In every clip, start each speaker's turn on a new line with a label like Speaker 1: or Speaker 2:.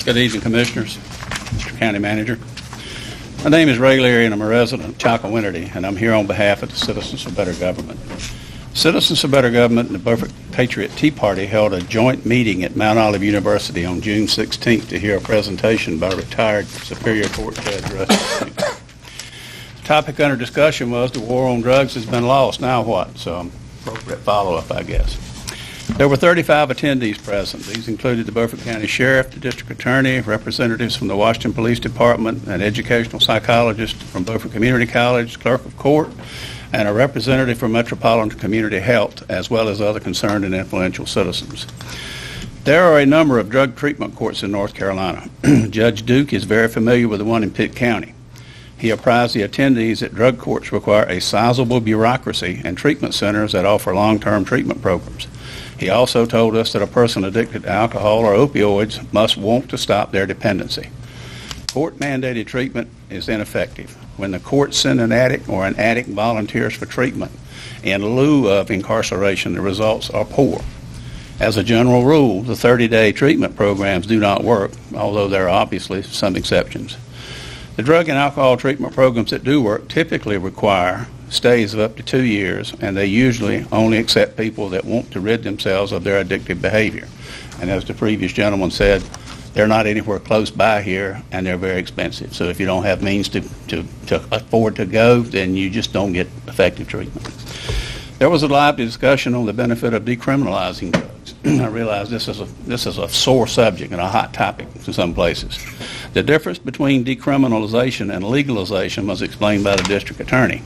Speaker 1: Good evening, Commissioners, Mr. County Manager. My name is Ray Leary, and I'm a resident of Chocowinity, and I'm here on behalf of the Citizens for Better Government. Citizens for Better Government and the Beaufort Patriot Tea Party held a joint meeting at Mount Olive University on June 16th to hear a presentation by retired Superior Court Judge Rusty Duke. The topic under discussion was the war on drugs has been lost. Now what? So appropriate follow-up, I guess. There were 35 attendees present. These included the Beaufort County Sheriff, the District Attorney, representatives from the Washington Police Department, an educational psychologist from Beaufort Community College, clerk of court, and a representative from Metropolitan Community Health, as well as other concerned and influential citizens. There are a number of drug treatment courts in North Carolina. Judge Duke is very familiar with the one in Pitt County. He apprised the attendees that drug courts require a sizable bureaucracy and treatment centers that offer long-term treatment programs. He also told us that a person addicted to alcohol or opioids must want to stop their dependency. Court-mandated treatment is ineffective. When the courts send an addict or an addict volunteers for treatment in lieu of incarceration, the results are poor. As a general rule, the 30-day treatment programs do not work, although there are obviously some exceptions. The drug and alcohol treatment programs that do work typically require stays of up to 2 years, and they usually only accept people that want to rid themselves of their addictive behavior. And as the previous gentleman said, they're not anywhere close by here, and they're very expensive. So if you don't have means to afford to go, then you just don't get effective treatment. There was a lively discussion on the benefit of decriminalizing drugs. I realize this is a sore subject and a hot topic in some places. The difference between decriminalization and legalization was explained by the district attorney.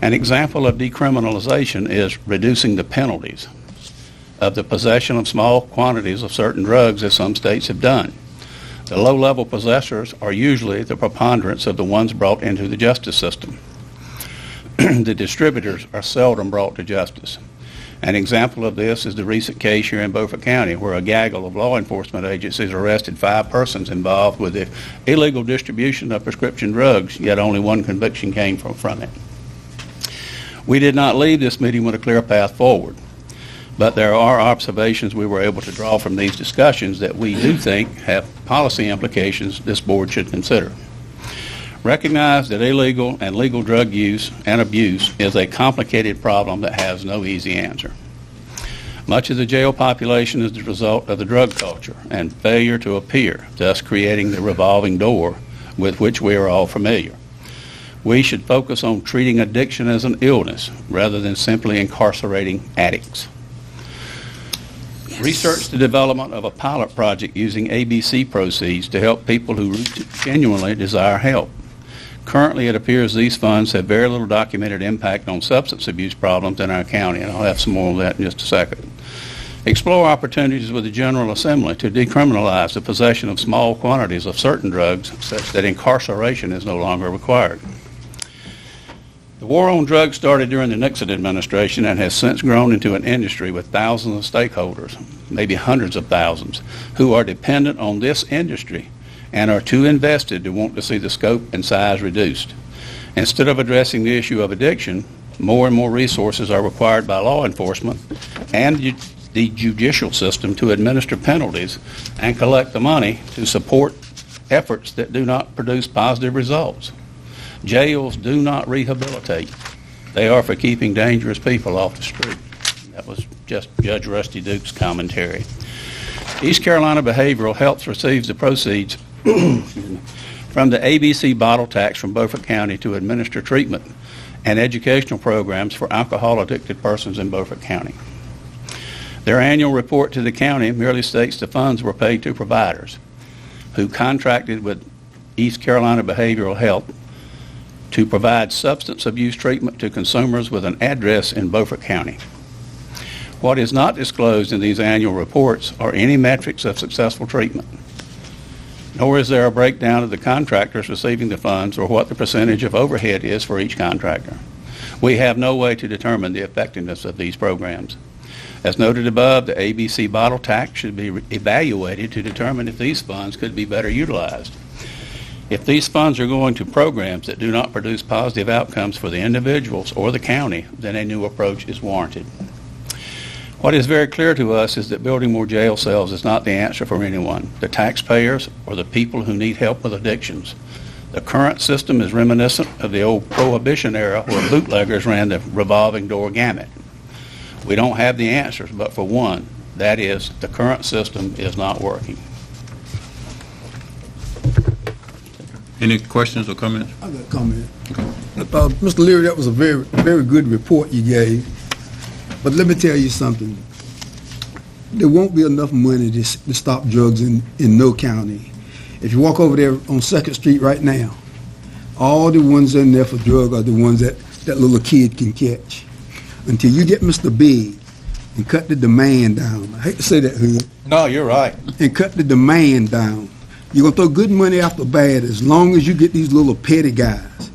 Speaker 1: An example of decriminalization is reducing the penalties of the possession of small quantities of certain drugs, as some states have done. The low-level possessors are usually the preponderance of the ones brought into the justice system. The distributors are seldom brought to justice. An example of this is the recent case here in Beaufort County, where a gaggle of law enforcement agencies arrested 5 persons involved with the illegal distribution of prescription drugs, yet only 1 conviction came from it. We did not leave this meeting with a clear path forward, but there are observations we were able to draw from these discussions that we do think have policy implications this board should consider. Recognize that illegal and legal drug use and abuse is a complicated problem that has no easy answer. Much of the jail population is the result of the drug culture and failure to appear, thus creating the revolving door with which we are all familiar. We should focus on treating addiction as an illness rather than simply incarcerating addicts. Research the development of a pilot project using ABC proceeds to help people who genuinely desire help. Currently, it appears these funds have very little documented impact on substance abuse problems in our county, and I'll have some more of that in just a second. Explore opportunities with the General Assembly to decriminalize the possession of small quantities of certain drugs such that incarceration is no longer required. The war on drugs started during the Nixon administration and has since grown into an industry with thousands of stakeholders, maybe hundreds of thousands, who are dependent on this industry and are too invested to want to see the scope and size reduced. Instead of addressing the issue of addiction, more and more resources are required by law enforcement and the judicial system to administer penalties and collect the money to support efforts that do not produce positive results. Jails do not rehabilitate. They are for keeping dangerous people off the street. That was just Judge Rusty Duke's commentary. East Carolina Behavioral Health receives the proceeds from the ABC bottle tax from Beaufort County to administer treatment and educational programs for alcohol-addicted persons in Beaufort County. Their annual report to the county merely states the funds were paid to providers who contracted with East Carolina Behavioral Health to provide substance abuse treatment to consumers with an address in Beaufort County. What is not disclosed in these annual reports are any metrics of successful treatment, nor is there a breakdown of the contractors receiving the funds or what the percentage of overhead is for each contractor. We have no way to determine the effectiveness of these programs. As noted above, the ABC bottle tax should be evaluated to determine if these funds could be better utilized. If these funds are going to programs that do not produce positive outcomes for the individuals or the county, then a new approach is warranted. What is very clear to us is that building more jail cells is not the answer for anyone, the taxpayers or the people who need help with addictions. The current system is reminiscent of the old Prohibition era where bootleggers ran the revolving door gamut. We don't have the answers, but for one, that is, the current system is not working.
Speaker 2: Any questions or comments?
Speaker 3: I got a comment. Mr. Leary, that was a very, very good report you gave. But let me tell you something. There won't be enough money to stop drugs in no county. If you walk over there on 2nd Street right now, all the ones in there for drug are the ones that little kid can catch. Until you get Mr. Big and cut the demand down. I hate to say that, Hood.
Speaker 4: No, you're right.
Speaker 3: And cut the demand down. You're going to throw good money after bad as long as you get these little petty guys.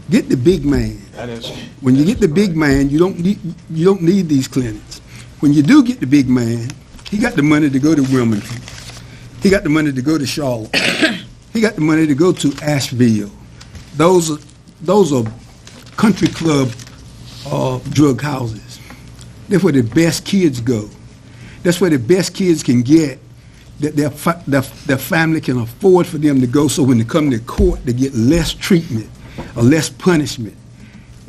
Speaker 3: Get the big man.
Speaker 1: That is.
Speaker 3: When you get the big man, you don't need these clinics. When you do get the big man, he got the money to go to Wilmington. He got the money to go to Charlotte. He got the money to go to Asheville. Those are country club drug houses. That's where the best kids go. That's where the best kids can get that their family can afford for them to go, so when they come to court, they get less treatment or less punishment.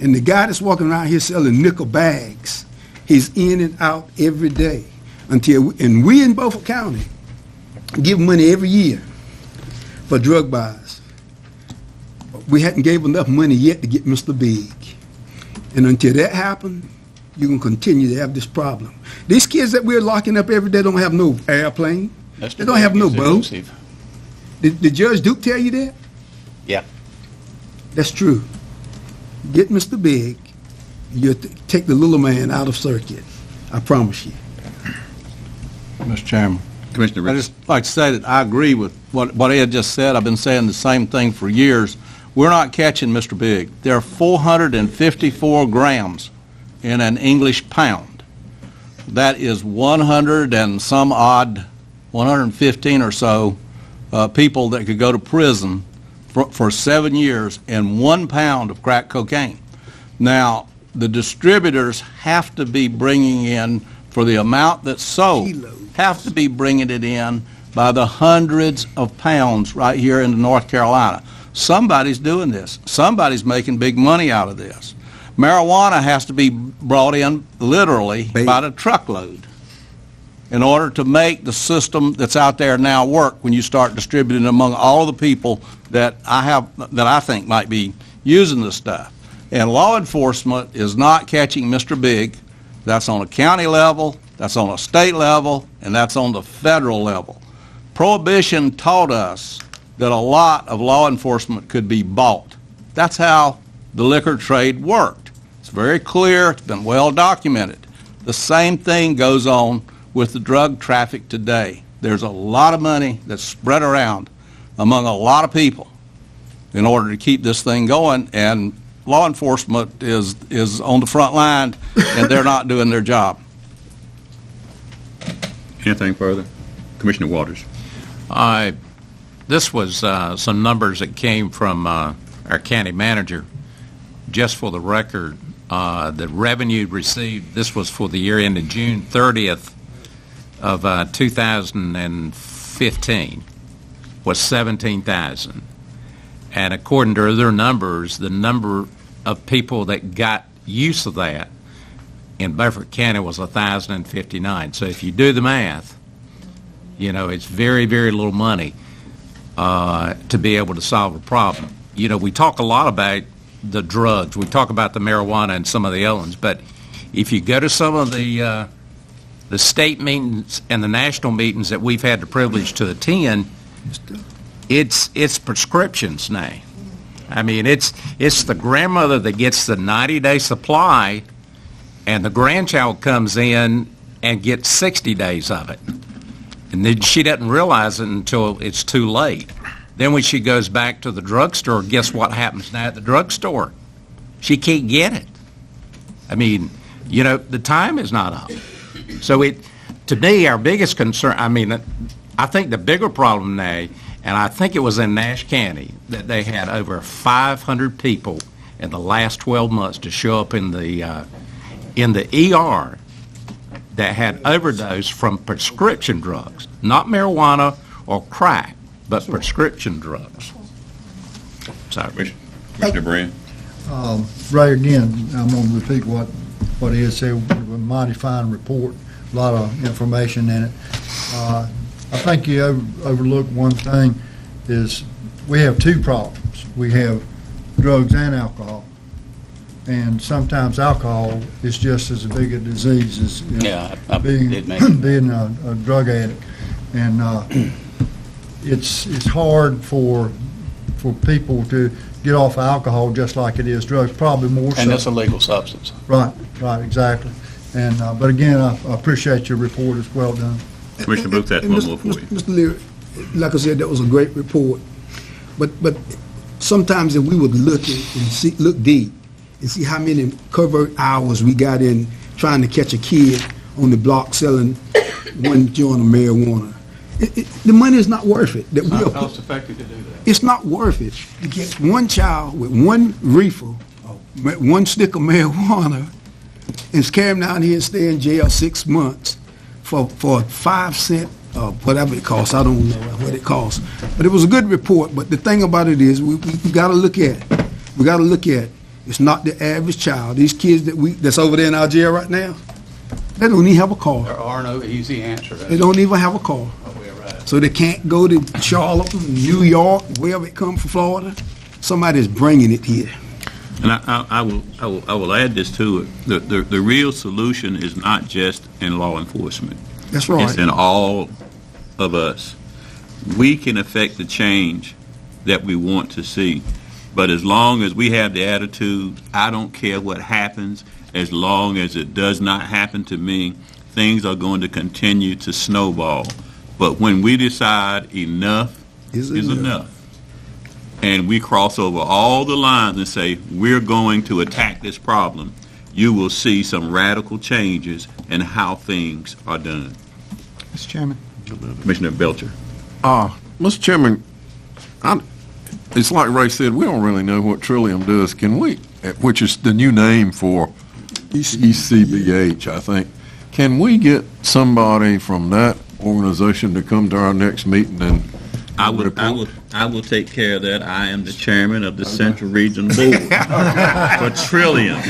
Speaker 3: And the guy that's walking around here selling nickel bags, he's in and out every day. And we in Beaufort County give money every year for drug buys. We hadn't gave enough money yet to get Mr. Big. And until that happens, you're going to continue to have this problem. These kids that we're locking up every day don't have no airplane. They don't have no boat. Did Judge Duke tell you that?
Speaker 1: Yeah.
Speaker 3: That's true. Get Mr. Big, you take the little man out of circuit. I promise you.
Speaker 4: Mr. Chairman,
Speaker 2: Commissioner
Speaker 4: I
Speaker 2: Richards.
Speaker 4: just like to say that I agree with what Ed just said. I've been saying the same thing for years. We're not catching Mr. Big. There are 454 grams in an English pound. That is 100 and some odd, 115 or so people that could go to prison for 7 years and 1 pound of crack cocaine. Now, the distributors have to be bringing in, for the amount that's sold, have to be bringing it in by the hundreds of pounds right here in North Carolina. Somebody's doing this. Somebody's making big money out of this. Marijuana has to be brought in literally by the truckload in order to make the system that's out there now work when you start distributing among all of the people that I think might be using this stuff. And law enforcement is not catching Mr. Big. That's on a county level, that's on a state level, and that's on the federal level. Prohibition taught us that a lot of law enforcement could be bought. That's how the liquor trade worked. It's very clear, it's been well documented. The same thing goes on with the drug traffic today. There's a lot of money that's spread around among a lot of people in order to keep this thing going, and law enforcement is on the front line, and they're not doing their job.
Speaker 2: Anything further? Commissioner Waters.
Speaker 5: This was some numbers that came from our county manager. Just for the record, the revenue received, this was for the year ended June 30th of 2015, was $17,000. And according to their numbers, the number of people that got use of that in Beaufort County was 1,059. So if you do the math, you know, it's very, very little money to be able to solve a problem. You know, we talk a lot about the drugs. We talk about the marijuana and some of the other ones, but if you go to some of the state meetings and the national meetings that we've had the privilege to attend, it's prescriptions now. I mean, it's the grandmother that gets the 90-day supply, and the grandchild comes in and gets 60 days of it. And then she doesn't realize it until it's too late. Then when she goes back to the drugstore, guess what happens now at the drugstore? She can't get it. I mean, you know, the time is not up. So to me, our biggest concern, I mean, I think the bigger problem now And I think it was in Nash County that they had over 500 people in the last 12 months to show up in the ER that had overdose from prescription drugs, not marijuana or crack, but prescription drugs. So,
Speaker 2: Commissioner Brand?
Speaker 6: Ray, again, I'm going to repeat what he had said. It was a mighty fine report, a lot of information in it. I think you overlook one thing is we have two problems. We have drugs and alcohol. And sometimes alcohol is just as big a disease as
Speaker 1: I
Speaker 6: being,
Speaker 1: did mention that.
Speaker 6: being a drug addict. And it's hard for people to get off alcohol just like it is drugs, probably more so.
Speaker 1: And it's a legal substance.
Speaker 6: Right, exactly. And, but again, I appreciate your report. It's well done.
Speaker 2: Commissioner Booth has
Speaker 3: And
Speaker 2: one more for you.
Speaker 3: Mr. Leary, like I said, that was a great report. But sometimes if we would look deep and see how many covert hours we got in trying to catch a kid on the block selling one joint of marijuana, the money is not worth it.
Speaker 1: It's not cost effective to do that.
Speaker 3: It's not worth it to get one child with one reefer, one stick of marijuana, and carry him down here and stay in jail 6 months for 5 cents, whatever it costs. I don't know what it costs. But it was a good report. But the thing about it is, we got to look at it. We got to look at it. It's not the average child. These kids that's over there in our jail right now, they don't even have a car.
Speaker 1: There are no easy answers.
Speaker 3: They don't even have a car. So they can't go to Charlotte, New York, wherever it comes from, Florida. Somebody's bringing it here.
Speaker 2: And I will add this to it. The real solution is not just in law enforcement.
Speaker 3: That's right.
Speaker 2: It's in all of us. We can affect the change that we want to see. But as long as we have the attitude, I don't care what happens, as long as it does not happen to me, things are going to continue to snowball. But when we decide enough is enough, and we cross over all the lines and say, we're going to attack this problem, you will see some radical changes in how things are done.
Speaker 7: Mr. Chairman.
Speaker 2: Commissioner Belcher.
Speaker 8: Mr. Chairman, it's like Ray said, we don't really know what Trillium does. Can we, which is the new name for ECBH, I think, can we get somebody from that organization to come to our next meeting and
Speaker 2: I will take care of that. I am the chairman of the Central Region Board for Trillium.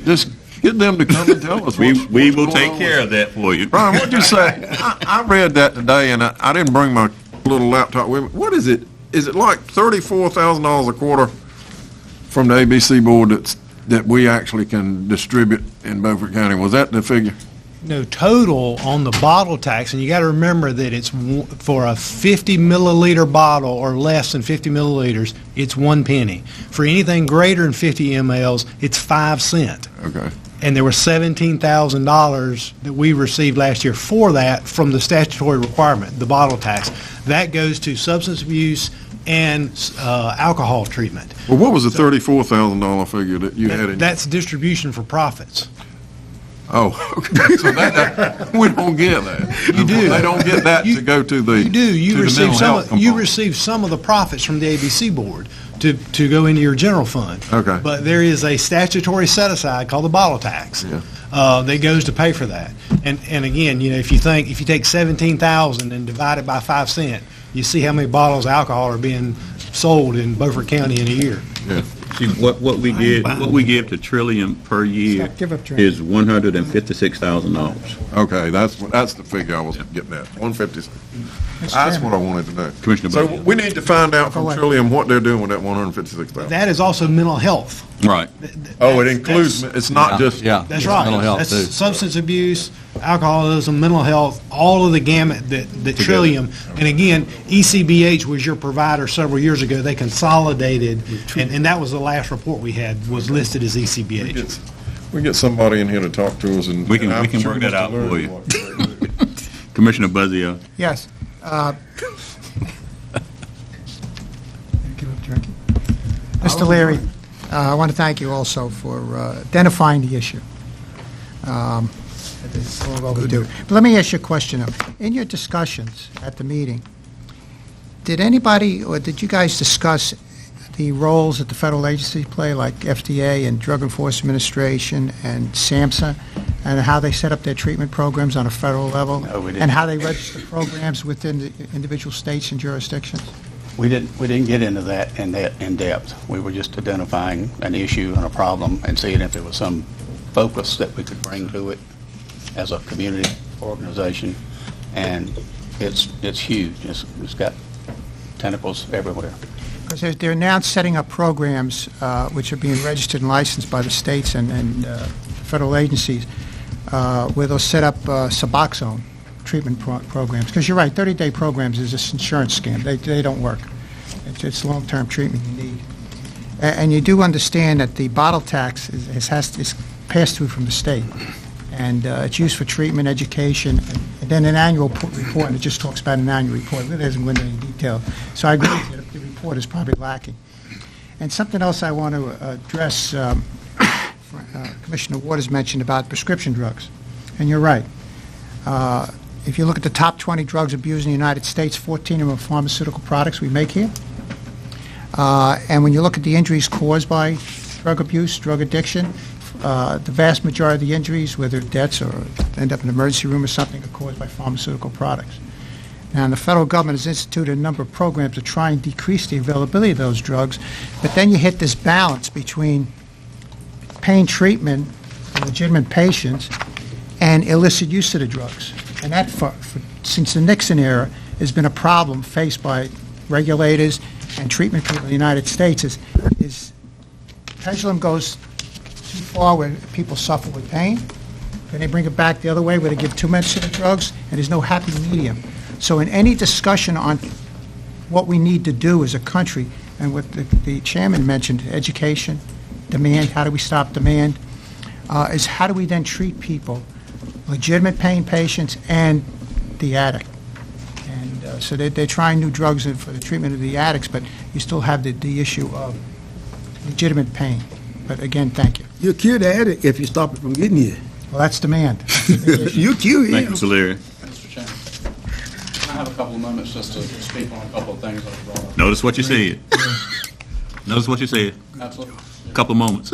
Speaker 8: just get them to come and tell us?
Speaker 2: We
Speaker 8: what's
Speaker 2: will
Speaker 8: going
Speaker 2: take
Speaker 8: on
Speaker 2: care
Speaker 8: with
Speaker 2: of that for you.
Speaker 8: Brian, what'd you say? I read that today, and I didn't bring my little laptop with me. What is it? Is it like $34,000 a quarter from the ABC board that we actually can distribute in Beaufort County? Was that the figure?
Speaker 7: No, total on the bottle tax, and you got to remember that it's for a 50 milliliter bottle or less than 50 milliliters, it's 1 penny. For anything greater than 50 mLs, it's 5 cents.
Speaker 8: Okay.
Speaker 7: And there was $17,000 that we received last year for that from the statutory requirement, the bottle tax. That goes to substance abuse and alcohol treatment.
Speaker 8: Well, what was the $34,000 figure that you had in?
Speaker 7: That's distribution for profits.
Speaker 8: Oh, okay. So that we don't get that.
Speaker 7: You do.
Speaker 8: They don't get that to go to the.
Speaker 7: You do. You
Speaker 8: to the
Speaker 7: receive
Speaker 8: mental
Speaker 7: some.
Speaker 8: health
Speaker 7: You
Speaker 8: component.
Speaker 7: receive some of the profits from the ABC board to go into your general fund.
Speaker 8: Okay.
Speaker 7: But there is a statutory set aside called the bottle tax that goes to pay for that. And again, you know, if you take 17,000 and divide it by 5 cents, you see how many bottles of alcohol are being sold in Beaufort County in a year.
Speaker 8: Yeah.
Speaker 2: See, what we give to Trillium per year
Speaker 7: Give up Trillium.
Speaker 2: is $156,000.
Speaker 8: Okay, that's the figure I was getting at. 156. That's what I wanted to know.
Speaker 2: Commissioner
Speaker 8: So
Speaker 2: Butler.
Speaker 8: we need to find out from
Speaker 7: Go ahead.
Speaker 8: Trillium what they're doing with that 156,000.
Speaker 7: That is also mental health.
Speaker 2: Right.
Speaker 8: Oh, it includes. It's not just.
Speaker 4: Yeah.
Speaker 7: That's
Speaker 4: it's
Speaker 7: right.
Speaker 4: Mental health,
Speaker 7: That's
Speaker 4: too.
Speaker 7: substance abuse, alcoholism, mental health, all of the gamut that Trillium. And again, ECBH was your provider several years ago. They consolidated, and that was the last report we had, was listed as ECBH.
Speaker 8: We get somebody in here to talk to us, and
Speaker 2: We can
Speaker 8: I'm sure
Speaker 2: work that
Speaker 8: Mr.
Speaker 2: out for
Speaker 8: Leary
Speaker 2: you.
Speaker 8: will.
Speaker 2: Commissioner Buzzio.
Speaker 9: Yes. Mr. Leary, I want to thank you also for identifying the issue. It's a little overdue. But let me ask you a question, though. In your discussions at the meeting, did anybody, or did you guys discuss the roles that the federal agencies play, like FDA and Drug Enforcement Administration and SAMHSA, and how they set up their treatment programs on a federal level?
Speaker 1: No, we didn't.
Speaker 9: And how they register programs within the individual states and jurisdictions?
Speaker 1: We didn't get into that in depth. We were just identifying an issue and a problem and seeing if there was some focus that we could bring to it as a community organization. And it's huge. It's got tentacles everywhere.
Speaker 9: Because they're now setting up programs which are being registered and licensed by the states and federal agencies where they'll set up Suboxone treatment programs. Because you're right, 30-day programs is this insurance scam. They don't work. It's long-term treatment you need. And you do understand that the bottle tax is passed through from the state. And it's used for treatment, education, and then an annual report, and it just talks about an annual report. It really doesn't go into any detail. So I agree with you, the report is probably lacking. And something else I want to address, Commissioner Waters mentioned about prescription drugs. And you're right. If you look at the top 20 drugs abused in the United States, 14 of them are pharmaceutical products we make here. And when you look at the injuries caused by drug abuse, drug addiction, the vast majority of the injuries, whether deaths or end up in an emergency room or something, are caused by pharmaceutical products. Now, the federal government has instituted a number of programs to try and decrease the availability of those drugs, but then you hit this balance between pain treatment for legitimate patients and illicit use of the drugs. And that, since the Nixon era, has been a problem faced by regulators and treatment people in the United States. Is pendulum goes too far where people suffer with pain, then they bring it back the other way where they give too much of the drugs, and there's no happy medium. So in any discussion on what we need to do as a country, and what the chairman mentioned, education, demand, how do we stop demand, is how do we then treat people, legitimate pain patients and the addict. And so they're trying new drugs for the treatment of the addicts, but you still have the issue of legitimate pain. But again, thank you.
Speaker 3: You'll cure the addict if you stop it from getting you.
Speaker 9: Well, that's demand.
Speaker 3: You cure
Speaker 2: Thank
Speaker 3: him.
Speaker 2: you, Mr. Leary.
Speaker 1: Mr. Chairman, I have a couple of moments just to speak on a couple of things that were brought up.
Speaker 2: Notice what you said. Notice what you said.
Speaker 1: Absolutely.
Speaker 2: Couple of moments.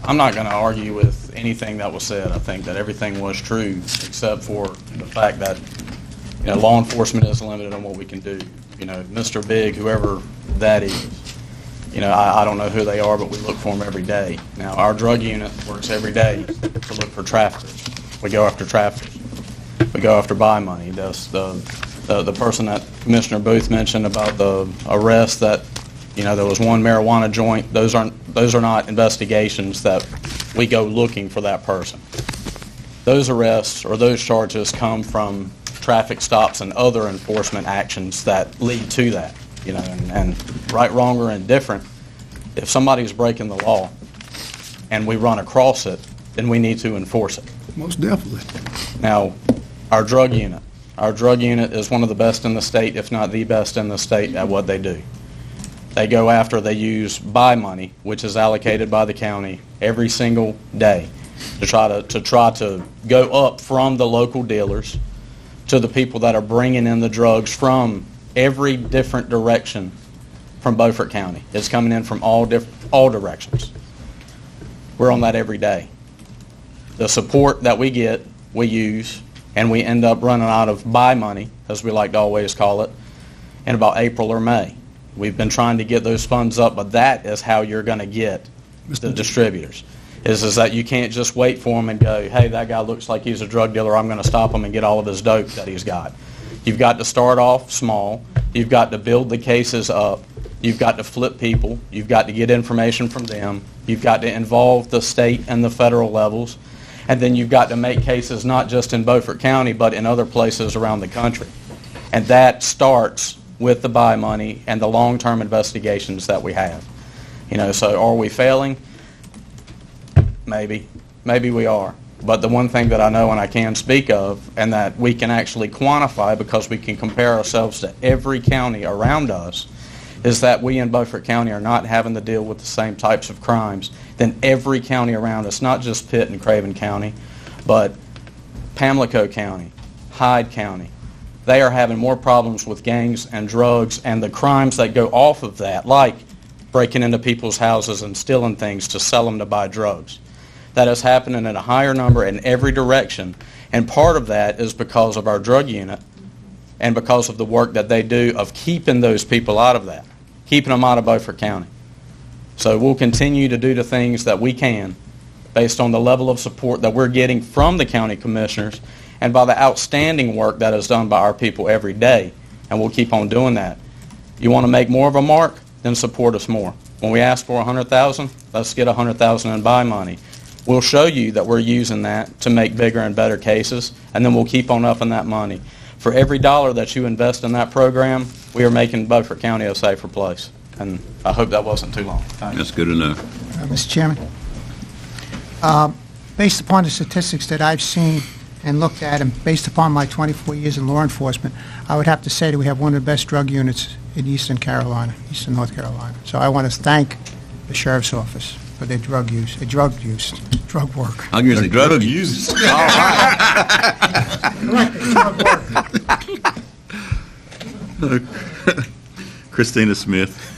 Speaker 10: I'm not going to argue with anything that was said. I think that everything was true, except for the fact that, law enforcement is limited on what we can do. Mr. Big, whoever that is, I don't know who they are, but we look for them every day. Now, our drug unit works every day to look for traffickers. We go after traffickers. We go after buy money. The person that Commissioner Booth mentioned about the arrest that, there was one marijuana joint, those are not investigations that we go looking for that person. Those arrests or those charges come from traffic stops and other enforcement actions that lead to that. And right, wrong, or indifferent, if somebody's breaking the law and we run across it, then we need to enforce it.
Speaker 3: Most definitely.
Speaker 10: Now, our drug unit is one of the best in the state, if not the best in the state at what they do. They use buy money, which is allocated by the county every single day, to try to go up from the local dealers to the people that are bringing in the drugs from every different direction from Beaufort County. It's coming in from all directions. We're on that every day. The support that we get, we use, and we end up running out of buy money, as we like to always call it, in about April or May. We've been trying to get those funds up, but that is how you're going to get the distributors, is that you can't just wait for them and go, hey, that guy looks like he's a drug dealer, I'm going to stop him and get all of his dope that he's got. You've got to start off small. You've got to build the cases up. You've got to flip people. You've got to get information from them. You've got to involve the state and the federal levels. And then you've got to make cases not just in Beaufort County, but in other places around the country. And that starts with the buy money and the long-term investigations that we have. So are we failing? Maybe. Maybe we are. But the one thing that I know and I can speak of, and that we can actually quantify because we can compare ourselves to every county around us, is that we in Beaufort County are not having to deal with the same types of crimes than every county around us, not just Pitt and Craven County, but Pamlico County, Hyde County. They are having more problems with gangs and drugs and the crimes that go off of that, like breaking into people's houses and stealing things to sell them to buy drugs. That is happening at a higher number in every direction, and part of that is because of our drug unit and because of the work that they do of keeping those people out of that, keeping them out of Beaufort County. So we'll continue to do the things that we can based on the level of support that we're getting from the county commissioners and by the outstanding work that is done by our people every day, and we'll keep on doing that. You want to make more of a mark? Then support us more. When we ask for $100,000, let's get $100,000 in buy money. We'll show you that we're using that to make bigger and better cases, and then we'll keep on upping that money. For every dollar that you invest in that program, we are making Beaufort County a safer place. And I hope that wasn't too long. Thank you.
Speaker 2: That's good enough.
Speaker 9: Mr. Chairman, based upon the statistics that I've seen and looked at, and based upon my 24 years in law enforcement, I would have to say that we have one of the best drug units in Eastern North Carolina. So I want to thank the Sheriff's Office for their drug work.
Speaker 2: I'll give you the drug use. Christina Smith.